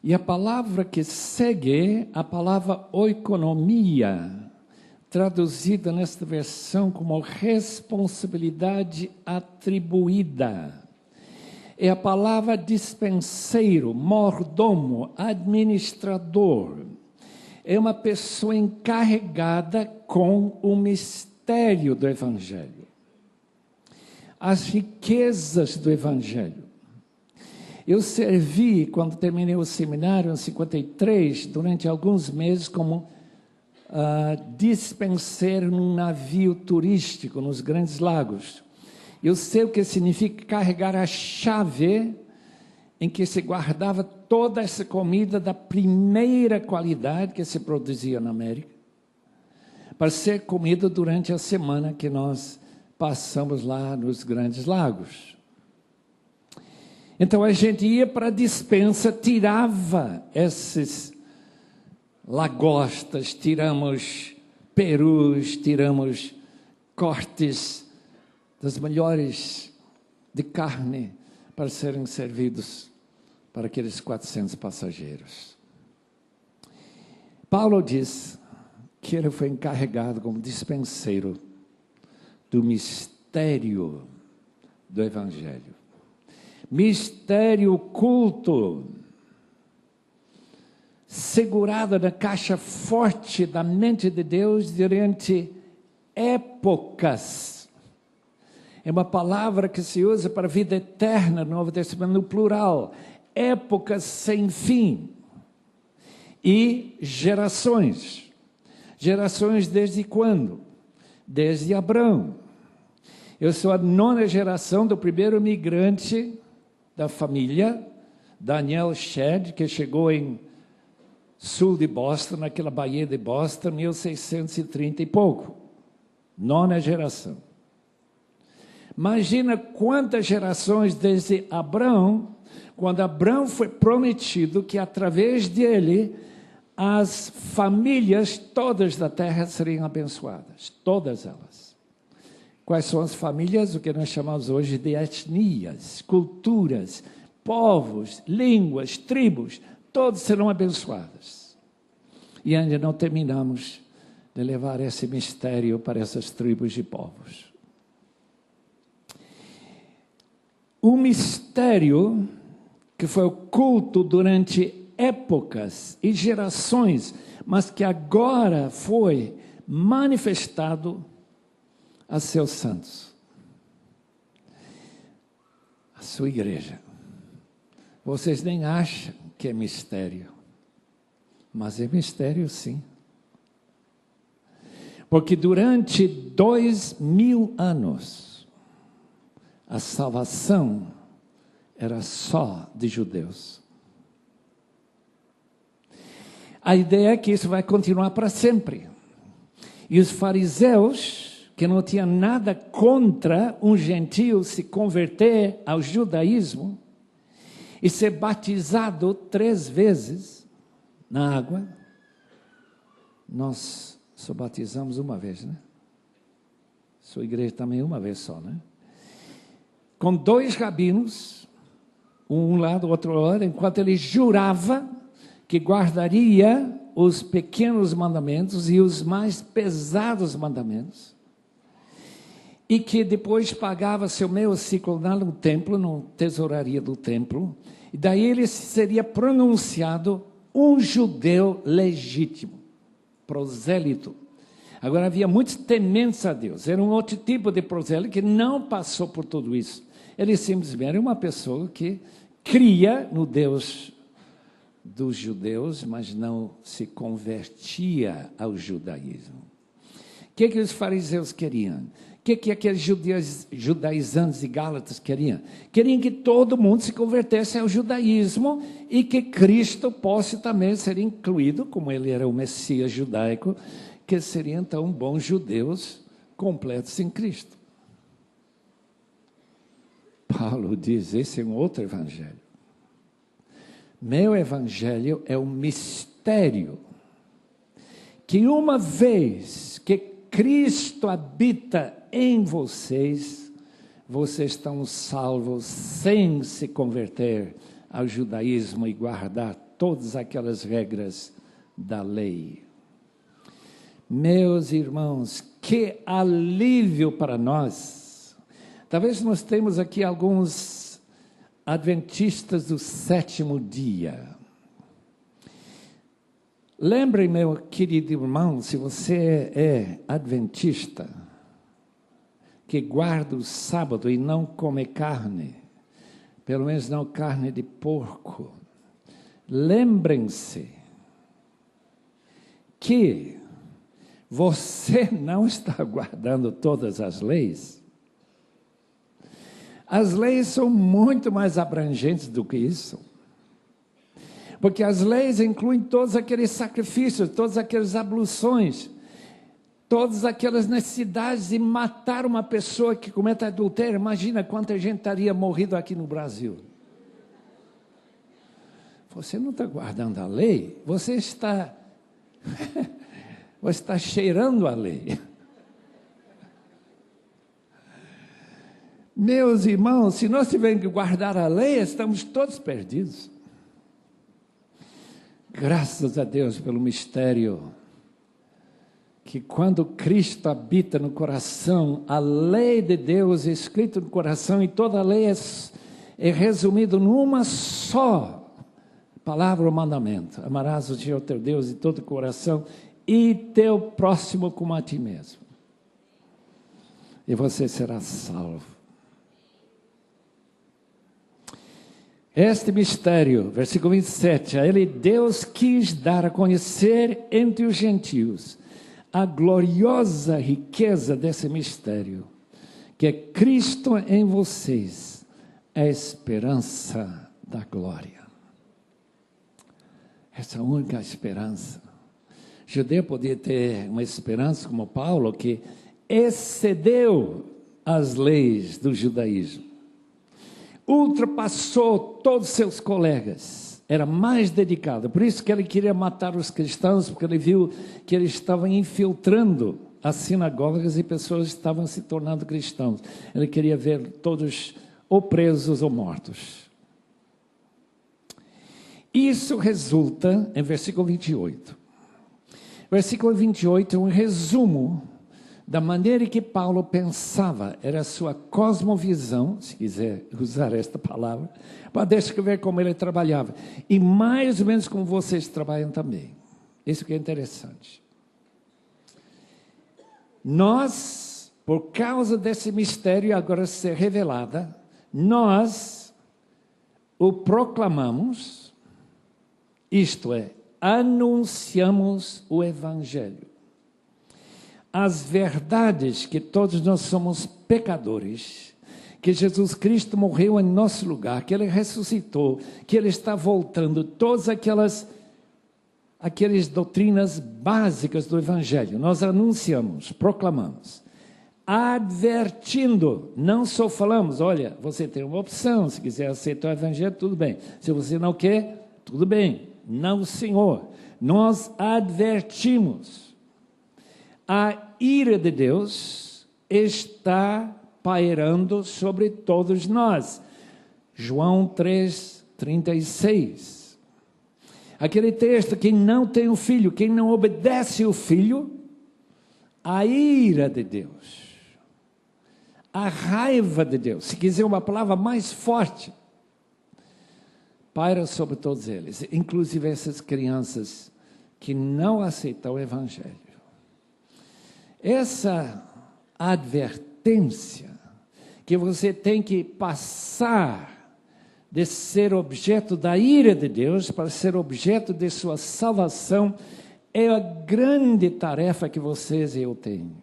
E a palavra que segue, a palavra oikonomia, traduzida nesta versão como responsabilidade atribuída. É a palavra dispenseiro, mordomo, administrador. É uma pessoa encarregada com o mistério do Evangelho. As riquezas do Evangelho. Eu servi, quando terminei o seminário, em 53, durante alguns meses, como dispenseiro num navio turístico nos Grandes Lagos. Eu sei o que significa carregar a chave em que se guardava toda essa comida da primeira qualidade que se produzia na América, para ser comida durante a semana que nós passamos lá nos Grandes Lagos. Então a gente ia para a despensa, tirava esses lagostas, tiramos perus, tiramos cortes das melhores de carne para serem servidos para aqueles 400 passageiros. Paulo diz que ele foi encarregado como dispenseiro do mistério do Evangelho. Mistério oculto, segurado na caixa forte da mente de Deus durante épocas. É uma palavra que se usa para a vida eterna no Novo Testamento, no plural. Épocas sem fim. E gerações. Gerações desde quando? Desde Abraão. Eu sou a 9ª geração do primeiro migrante da família, Daniel Shedd, que chegou em sul de Boston, naquela baía de Boston, 1630 e pouco. 9ª geração. Imagina quantas gerações desde Abraão, quando Abraão foi prometido que através dele as famílias todas da terra seriam abençoadas, todas elas. Quais são as famílias? O que nós chamamos hoje de etnias, culturas, povos, línguas, tribos, todos serão abençoados. E ainda não terminamos de levar esse mistério para essas tribos e povos. O mistério que foi oculto durante épocas e gerações, mas que agora foi manifestado a seus santos, a sua igreja. Vocês nem acham que é mistério, mas é mistério sim. Porque durante 2000 anos, a salvação era só de judeus. A ideia é que isso vai continuar para sempre. E os fariseus, que não tinham nada contra um gentio se converter ao judaísmo e ser batizado 3 vezes na água, nós só batizamos uma vez, né? Sua igreja também uma vez só, né? Com 2 rabinos, um lado, outro lado, enquanto ele jurava que guardaria os pequenos mandamentos e os mais pesados mandamentos, e que depois pagava seu meio ciclo no templo, na tesouraria do templo, e daí ele seria pronunciado um judeu legítimo, prosélito. Agora, havia muitos tementes a Deus, era um outro tipo de prosélito que não passou por tudo isso. Ele simplesmente era uma pessoa que cria no Deus dos judeus, mas não se convertia ao judaísmo. O que os fariseus queriam? O que aqueles judaizantes e gálatas queriam? Queriam que todo mundo se convertesse ao judaísmo e que Cristo possa também ser incluído, como ele era o Messias judaico, que seriam então bons judeus completos em Cristo. Paulo diz, esse é um outro evangelho. Meu evangelho é um mistério, que uma vez que Cristo habita em vocês, vocês estão salvos sem se converter ao judaísmo e guardar todas aquelas regras da lei. Meus irmãos, que alívio para nós. Talvez nós temos aqui alguns adventistas do 7º dia. Lembre, meu querido irmão, se você é adventista, que guarda o sábado e não come carne, pelo menos não carne de porco, lembrem-se que você não está guardando todas as leis. As leis são muito mais abrangentes do que isso. Porque as leis incluem todos aqueles sacrifícios, todas aquelas abluções, todas aquelas necessidades de matar uma pessoa que comete adultério. Imagina quanta gente estaria morrido aqui no Brasil. Você não está guardando a lei, você está cheirando a lei. Meus irmãos, se nós tivermos que guardar a lei, estamos todos perdidos. Graças a Deus pelo mistério, que quando Cristo habita no coração, a lei de Deus é escrita no coração, e toda a lei é resumida numa só palavra ou mandamento. Amarás o Senhor teu Deus de todo o coração e teu próximo como a ti mesmo. E você será salvo. Este mistério, versículo 27, a ele Deus quis dar a conhecer entre os gentios a gloriosa riqueza desse mistério, que é Cristo em vocês, a esperança da glória. Essa é a única esperança. O judeu podia ter uma esperança como Paulo, que excedeu as leis do judaísmo. Ultrapassou todos os seus colegas, era mais dedicado, por isso que ele queria matar os cristãos, porque ele viu que eles estavam infiltrando as sinagogas e pessoas estavam se tornando cristãos. Ele queria ver todos ou presos ou mortos. Isso resulta em versículo 28. Versículo 28 é um resumo da maneira que Paulo pensava, era a sua cosmovisão, se quiser usar esta palavra, para descrever como ele trabalhava. E mais ou menos como vocês trabalham também. Isso que é interessante. Nós, por causa desse mistério agora ser revelado, nós o proclamamos, isto é, anunciamos o Evangelho. As verdades que todos nós somos pecadores, que Jesus Cristo morreu em nosso lugar, que Ele ressuscitou, que Ele está voltando, todas aquelas doutrinas básicas do Evangelho, nós anunciamos, proclamamos, advertindo, não só falamos, olha, você tem uma opção, se quiser aceitar o Evangelho, tudo bem, se você não quer, tudo bem, não, Senhor, nós advertimos, a ira de Deus está pairando sobre todos nós, João 3:36, aquele texto, quem não tem o filho, quem não obedece o filho, a ira de Deus, a raiva de Deus, se quiser uma palavra mais forte, paira sobre todos eles, inclusive essas crianças que não aceitam o Evangelho. Essa advertência que você tem que passar de ser objeto da ira de Deus para ser objeto de sua salvação é a grande tarefa que vocês e eu tenho.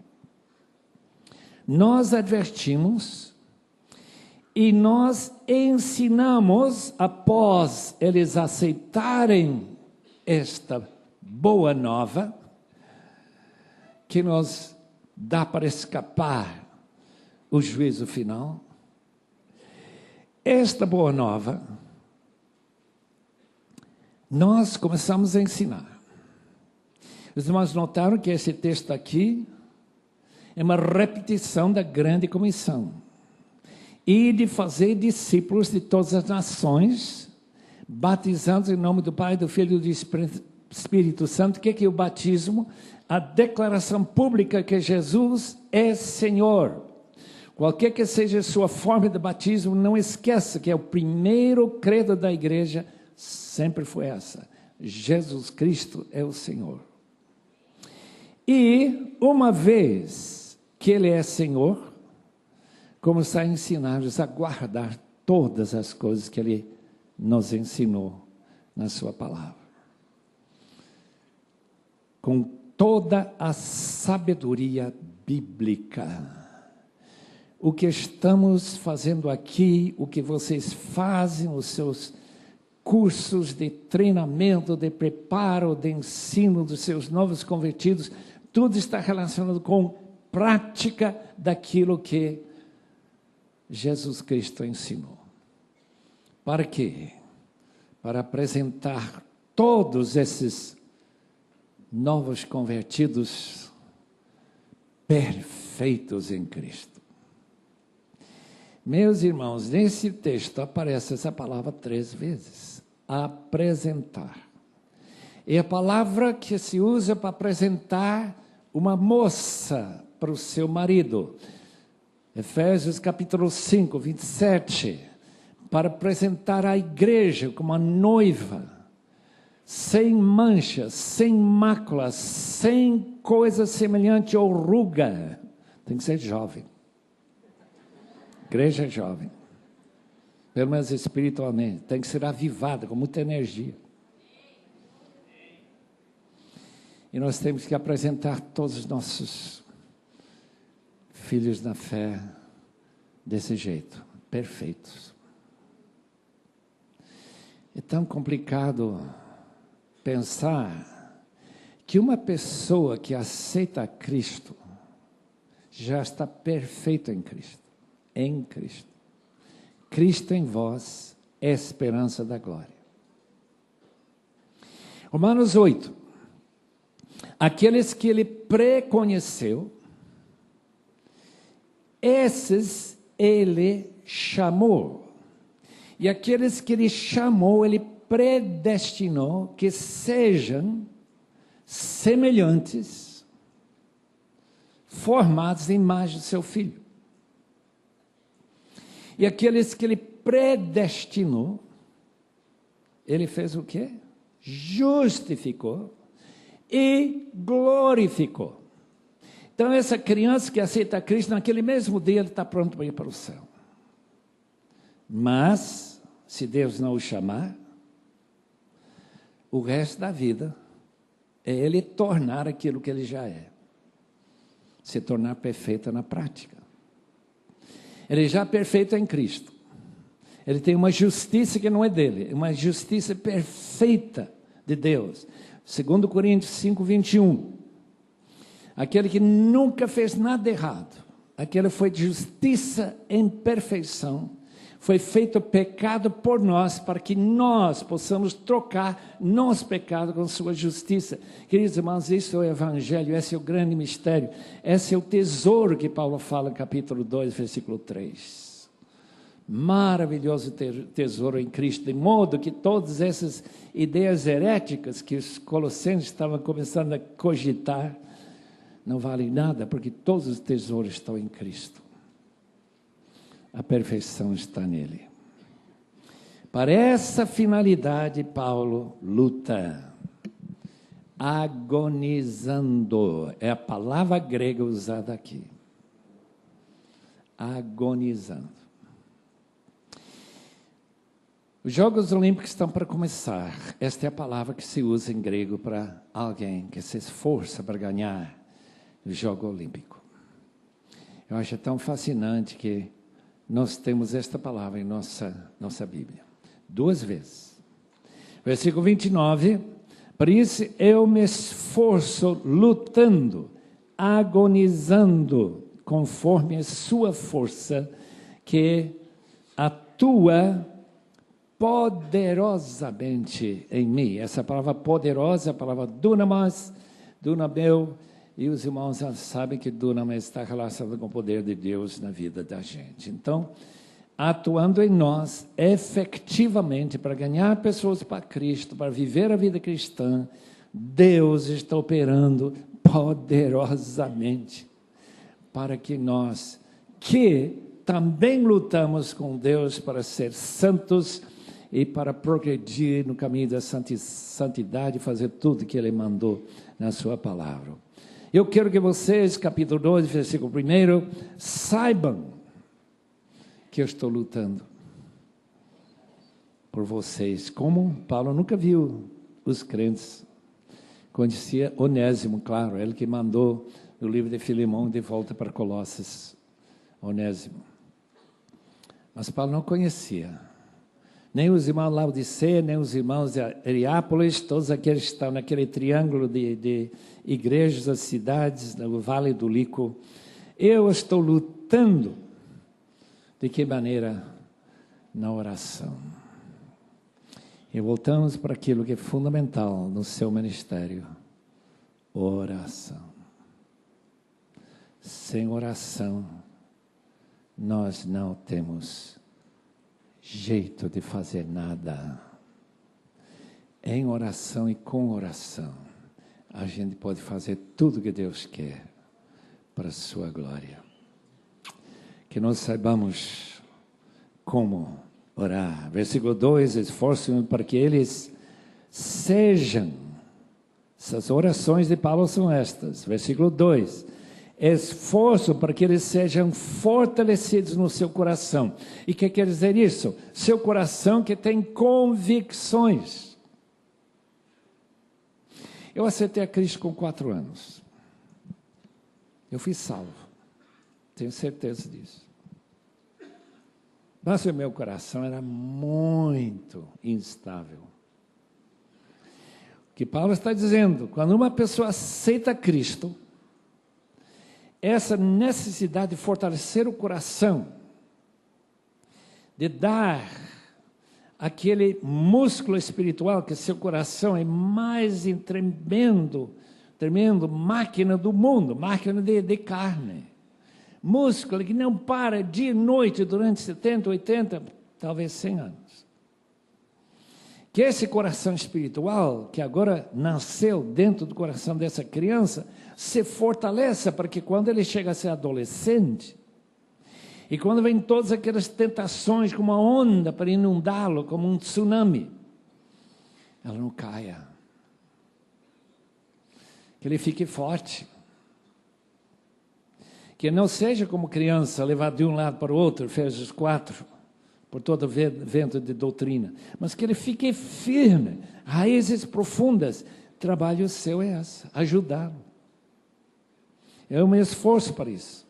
Nós advertimos e nós ensinamos, após eles aceitarem esta boa nova, que nos dá para escapar o juízo final. Esta boa nova, nós começamos a ensinar. Os irmãos notaram que esse texto aqui é uma repetição da grande comissão. E de fazer discípulos de todas as nações, batizando em nome do Pai, do Filho e do Espírito Santo. O que é o batismo? A declaração pública que Jesus é Senhor. Qualquer que seja a sua forma de batismo, não esqueça que é o primeiro credo da igreja, sempre foi essa. Jesus Cristo é o Senhor. E uma vez que Ele é Senhor, começar a ensinar-nos a guardar todas as coisas que Ele nos ensinou na sua palavra. Com toda a sabedoria bíblica. O que estamos fazendo aqui, o que vocês fazem, os seus cursos de treinamento, de preparo, de ensino dos seus novos convertidos, tudo está relacionado com prática daquilo que Jesus Cristo ensinou. Para quê? Para apresentar todos esses novos convertidos perfeitos em Cristo. Meus irmãos, nesse texto aparece essa palavra 3 vezes. Apresentar. É a palavra que se usa para apresentar uma moça para o seu marido. Efésios capítulo 5, 27. Para apresentar a igreja como a noiva, sem manchas, sem máculas, sem coisa semelhante ou ruga. Tem que ser jovem. Igreja jovem. Pelo menos espiritualmente. Tem que ser avivada, com muita energia. E nós temos que apresentar todos os nossos filhos na fé desse jeito, perfeitos. É tão complicado pensar que uma pessoa que aceita Cristo já está perfeita em Cristo. Em Cristo. Cristo em vós é a esperança da glória. Romanos 8. Aqueles que Ele preconheceu, esses Ele chamou. E aqueles que Ele chamou, Ele predestinou que sejam semelhantes, formados em imagem do seu Filho. E aqueles que Ele predestinou, Ele fez o quê? Justificou e glorificou. Então, essa criança que aceita Cristo, naquele mesmo dia, ele está pronto para ir para o céu. Mas, se Deus não o chamar, o resto da vida é ele tornar aquilo que ele já é. Se tornar perfeita na prática. Ele já é perfeito em Cristo. Ele tem uma justiça que não é dele, uma justiça perfeita de Deus. 2 Coríntios 5, 21. Aquele que nunca fez nada errado, aquele foi de justiça em perfeição, foi feito pecado por nós, para que nós possamos trocar nosso pecado com sua justiça. Queridos irmãos, isso é o Evangelho, esse é o grande mistério, esse é o tesouro que Paulo fala no capítulo 2, versículo 3. Maravilhoso tesouro em Cristo, de modo que todas essas ideias heréticas que os colossenses estavam começando a cogitar, não valem nada, porque todos os tesouros estão em Cristo. A perfeição está nele. Para essa finalidade, Paulo luta, agonizando. É a palavra grega usada aqui. Agonizando. Os Jogos Olímpicos estão para começar. Esta é a palavra que se usa em grego para alguém que se esforça para ganhar o Jogo Olímpico. Eu acho tão fascinante que nós temos esta palavra em nossa Bíblia. 2 vezes. Versículo 29. Por isso eu me esforço lutando, agonizando, conforme a sua força, que atua poderosamente em mim. Essa palavra poderosa, a palavra dunamis, dunameu, e os irmãos já sabem que dunamis está relacionado com o poder de Deus na vida da gente. Então, atuando em nós, efetivamente, para ganhar pessoas para Cristo, para viver a vida cristã, Deus está operando poderosamente para que nós, que também lutamos com Deus para ser santos e para progredir no caminho da santidade, fazer tudo que Ele mandou na sua palavra. Eu quero que vocês, capítulo 2, versículo 1, saibam que eu estou lutando por vocês. Como Paulo nunca viu os crentes. Conhecia Onésimo, claro, ele que mandou o livro de Filemão de volta para Colossos. Onésimo. Mas Paulo não conhecia. Nem os irmãos Laodiceia, nem os irmãos de Hierápolis, todos aqueles que estão naquele triângulo de igrejas, das cidades, no Vale do Lico. Eu estou lutando. De que maneira? Na oração. E voltamos para aquilo que é fundamental no seu ministério. Oração. Sem oração, nós não temos jeito de fazer nada. Em oração e com oração, a gente pode fazer tudo que Deus quer para a sua glória. Que nós saibamos como orar. Versículo 2, esforçam para que eles sejam, essas orações de Paulo são estas. Versículo 2, esforço para que eles sejam fortalecidos no seu coração. E o que quer dizer isso? Seu coração que tem convicções. Eu aceitei a Cristo com 4 anos. Eu fui salvo. Tenho certeza disso. Mas o meu coração era muito instável. O que Paulo está dizendo, quando uma pessoa aceita Cristo, essa necessidade de fortalecer o coração, de dar aquele músculo espiritual, que seu coração é mais tremendo máquina do mundo, máquina de carne, músculo que não para dia e noite durante 70, 80, talvez 100 anos. Que esse coração espiritual, que agora nasceu dentro do coração dessa criança, se fortaleça para que quando ele chega a ser adolescente, e quando vem todas aquelas tentações como uma onda para inundá-lo, como um tsunami, ela não caia. Que ele fique forte. Que não seja como criança, levado de um lado para o outro, Efésios 4, por todo vento de doutrina, mas que ele fique firme, raízes profundas. Trabalho seu é esse, ajudá-lo. Eu me esforço para isso.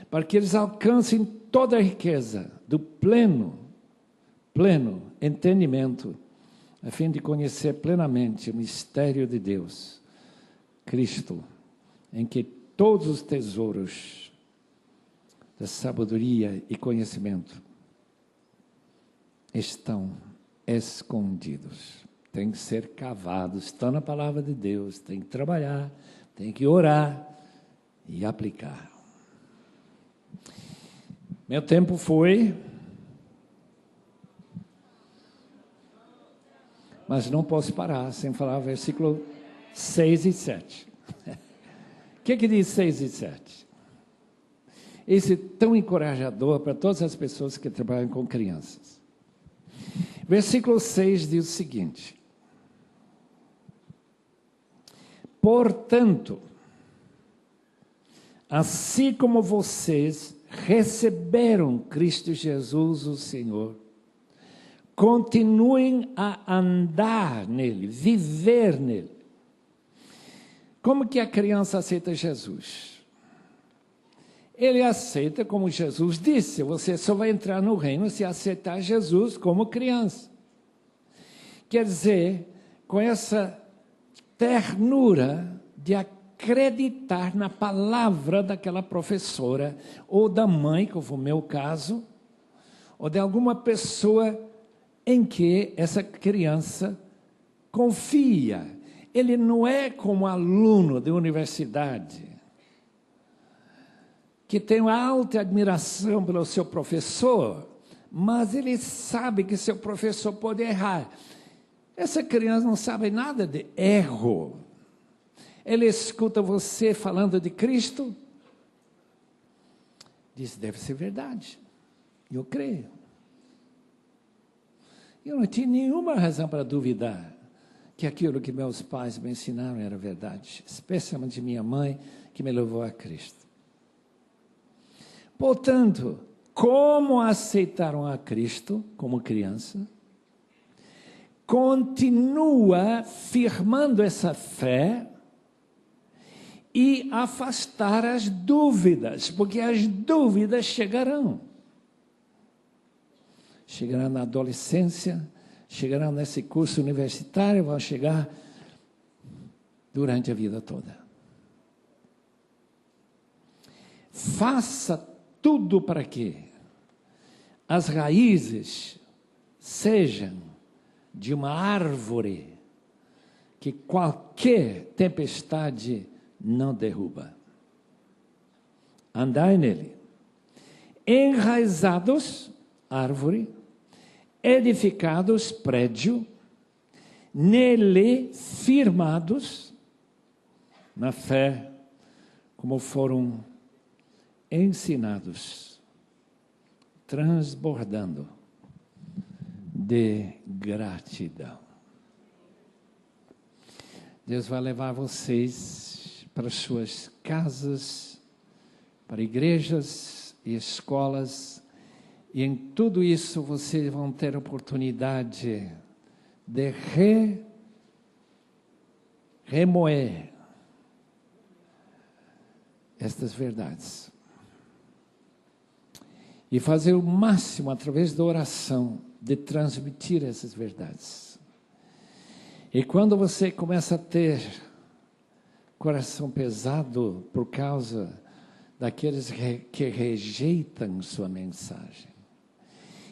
para que eles alcancem toda a riqueza do pleno entendimento, a fim de conhecer plenamente o mistério de Deus, Cristo, em que todos os tesouros da sabedoria e conhecimento estão escondidos. Tem que ser cavados, estão na palavra de Deus, tem que trabalhar, tem que orar e aplicar. Meu tempo foi, mas não posso parar sem falar versículo 6 e 7. O que diz 6 e 7? Esse é tão encorajador para todas as pessoas que trabalham com crianças. Versículo 6 diz o seguinte: portanto, assim como vocês receberam Cristo Jesus, o Senhor, continuem a andar nele, viver nele. Como que a criança aceita Jesus? Ele aceita como Jesus disse, você só vai entrar no reino se aceitar Jesus como criança. Quer dizer, com essa ternura de acreditar na palavra daquela professora, ou da mãe, como foi o meu caso, ou de alguma pessoa em que essa criança confia. Ele não é como aluno de universidade, que tem uma alta admiração pelo seu professor, mas ele sabe que seu professor pode errar. Essa criança não sabe nada de erro. Ele escuta você falando de Cristo, diz, deve ser verdade. Eu creio. Eu não tinha nenhuma razão para duvidar que aquilo que meus pais me ensinaram era verdade, especialmente minha mãe, que me levou a Cristo. Portanto, como aceitaram a Cristo como criança, continua firmando essa fé e afastar as dúvidas, porque as dúvidas chegarão. Chegarão na adolescência, chegarão nesse curso universitário, vão chegar durante a vida toda. Faça tudo para que as raízes sejam de uma árvore que qualquer tempestade não derruba. Andai nele. Enraizados, árvore, edificados, prédio, nele firmados na fé, como foram ensinados, transbordando de gratidão. Deus vai levar vocês para suas casas, para igrejas e escolas, e em tudo isso vocês vão ter oportunidade de remoer estas verdades. E fazer o máximo, através da oração, de transmitir essas verdades. E quando você começa a ter coração pesado por causa daqueles que rejeitam sua mensagem,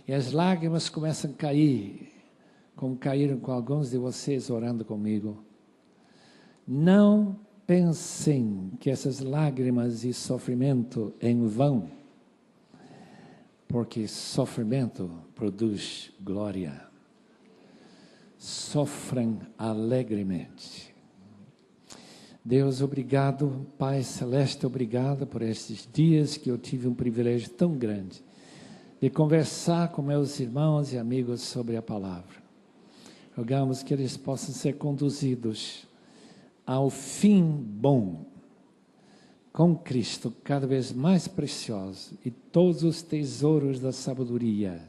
e as lágrimas começam a cair, como caíram com alguns de vocês orando comigo, não pensem que essas lágrimas e sofrimento em vão, porque sofrimento produz glória. Sofrem alegremente. Deus, obrigado, Pai Celeste, obrigado por esses dias que eu tive um privilégio tão grande de conversar com meus irmãos e amigos sobre a palavra. Rogamos que eles possam ser conduzidos ao fim bom, com Cristo cada vez mais precioso, e todos os tesouros da sabedoria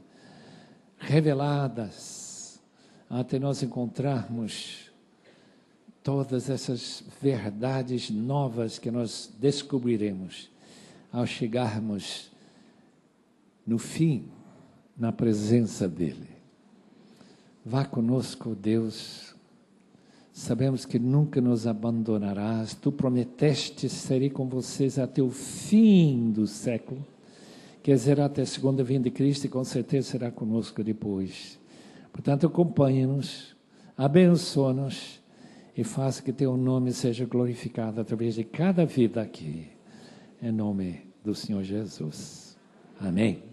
reveladas, até nós encontrarmos todas essas verdades novas que nós descobriremos ao chegarmos no fim, na presença dEle. Vá conosco, Deus. Sabemos que nunca nos abandonarás. Tu prometeste serei com vocês até o fim do século. Quer dizer, até a segunda vinda de Cristo, e com certeza será conosco depois. Portanto, acompanhe-nos, abençoa-nos e faça que teu nome seja glorificado através de cada vida aqui. Em nome do Senhor Jesus. Amém.